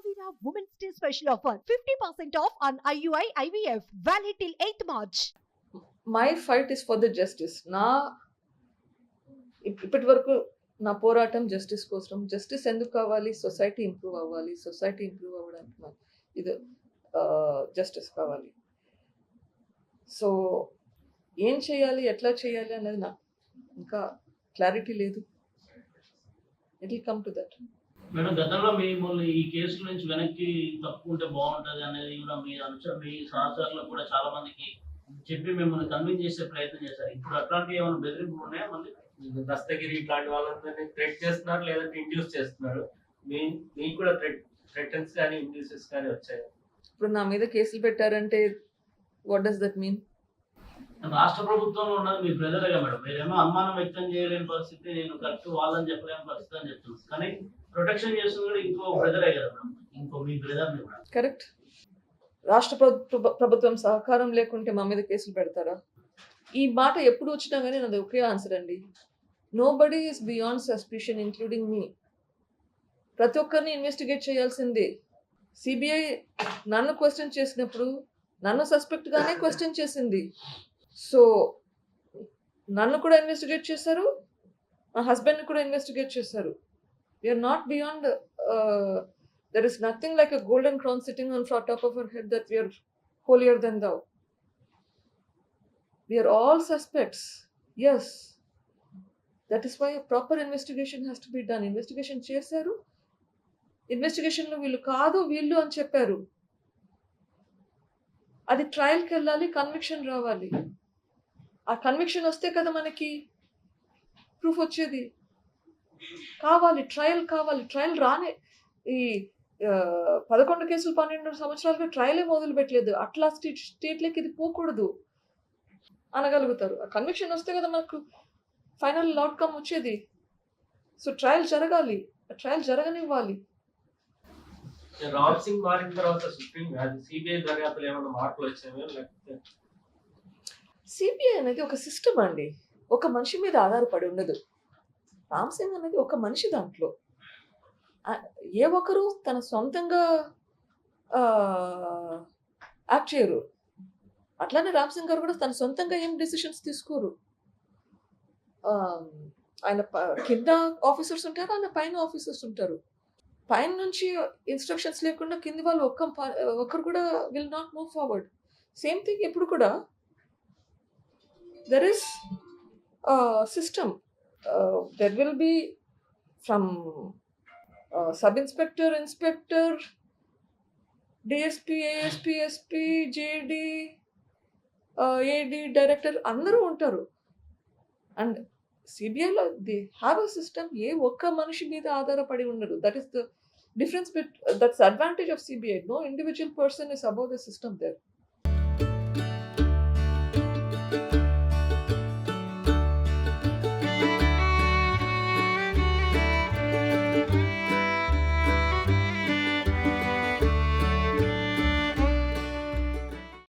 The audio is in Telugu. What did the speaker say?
Kavira Women's Day special offer 50% off on IUI IVF valid till 8th March. My fight is for the justice. ఇప్పటి వరకు నా పోరాటం జస్టిస్ కోసం. జస్టిస్ ఎందుకు కావాలి? సొసైటీ ఇంప్రూవ్ అవ్వాలి. సొసైటీ ఇంప్రూవ్ అవ్వడానికి ఇది జస్టిస్ కావాలి. సో ఏం చేయాలి, ఎట్లా చేయాలి అనేది నాకు ఇంకా క్లారిటీ లేదు. It will come to that. Madam, గతంలో మిమ్మల్ని ఈ కేసుల నుంచి వెనక్కి తప్పుకుంటే బాగుంటుంది అనేది కూడా మీ సహచరులకు కూడా చాలా మందికి చెప్పి మిమ్మల్ని కన్విన్స్ చేసే ప్రయత్నం చేశారు. ఇప్పుడు అట్లాంటివి ఏమైనా బెదిరింపులు ఉన్నాయా? మళ్ళీ దస్తగిరి ఇట్లాంటి వాళ్ళందరినీ థ్రెట్ చేస్తున్నారు, లేదంటే ఇండ్యూస్ చేస్తున్నారు. మీకు కూడా థ్రెటన్స్ కానీ ఇండ్యూసెస్ కానీ వచ్చాయి. ఇప్పుడు నా మీద కేసులు పెట్టారంటే వాట్ డస్ దట్ మీన్? రాష్ట్ర ప్రభుత్వంలో ఉన్నది మీ బ్రదర్గా మేడం. మీరేమో అనుమానం వ్యక్తం చేయలేని పరిస్థితి, నేను కరెక్ట్ వాళ్ళని చెప్పలేని పరిస్థితి అని చెప్తున్నాను. కానీ ప్రొటెక్షన్ చేస్తుంది కూడా ఇంకో బ్రదరే కదా మేడం, ఇంకో మీ బ్రదర్ని కూడా. కరెక్ట్. రాష్ట్ర ప్రభుత్వం సహకారం లేకుంటే మా మీద కేసులు పెడతారా? ఈ మాట ఎప్పుడు వచ్చినా కానీ నాది ఒకే ఆన్సర్ అండి. Nobody is beyond suspicion including me. ప్రతి ఒక్కరిని ఇన్వెస్టిగేట్ చేయాల్సిందే. సిబిఐ నన్ను క్వశ్చన్ చేసినప్పుడు నన్ను సస్పెక్ట్గానే క్వశ్చన్ చేసింది. సో నన్ను కూడా ఇన్వెస్టిగేట్ చేశారు, మా హస్బెండ్ని కూడా ఇన్వెస్టిగేట్ చేశారు. We are not beyond. There is nothing like a golden crown sitting on top of our head that we are holier than thou. We are all suspects. Yes. That is why a proper investigation has to be done. Investigation చేశారు. ఇన్వెస్టిగేషన్లో వీళ్ళు కాదు వీళ్ళు అని చెప్పారు. అది ట్రయల్కి వెళ్ళాలి, కన్విక్షన్ రావాలి. ఆ కన్విక్షన్ వస్తే కదా మనకి ప్రూఫ్ వచ్చేది. కావాలి, ట్రయల్ కావాలి. ట్రయల్ రానే ఈ 11 కేసులు 12 సంవత్సరాలుగా ట్రయలే మొదలు పెట్టలేదు. అట్లా స్టేట్లకి ఇది పోకూడదు అనగలుగుతారు. ఆ కన్విక్షన్ వస్తే కదా మనకు ఫైనల్ అవుట్కమ్ వచ్చేది. సో ట్రయల్ జరగాలి, ట్రయల్ జరగనివ్వాలి. రామ్ సింగ్ మారిన తర్వాత సిబిఐ దర్యాప్తులు ఏమైనా మార్పులు వచ్చాయో లేకపోతే? సిబిఐ అనేది ఒక సిస్టమ్ అండి, ఒక మనిషి మీద ఆధారపడి ఉండదు. రామ్ సింగ్ అనేది ఒక మనిషి. దాంట్లో ఏ ఒక్కరు తన సొంతంగా యాక్ట్ చేయరు. అట్లానే రామ్ సింగ్ గారు కూడా తన సొంతంగా ఏం డెసిషన్స్ తీసుకోరు. ఆయన కింద ఆఫీసర్స్ ఉంటారు, ఆయన పైన ఆఫీసర్స్ ఉంటారు. పైన నుంచి ఇన్స్ట్రక్షన్స్ లేకుండా కింది వాళ్ళు ఒక్కరు కూడా will not move forward. Same thing ఇప్పుడు కూడా there is system. There will be from sub inspector, inspector, DSP, ASP, SP, JD, AD, director అందరూ ఉంటారు. అండ్ సిబిఐలో దే హ్యావ్ అ సిస్టమ్. ఏ ఒక్క మనిషి మీద ఆధారపడి ఉండరు. That is the difference that's advantage of CBI. No individual person is above the system there.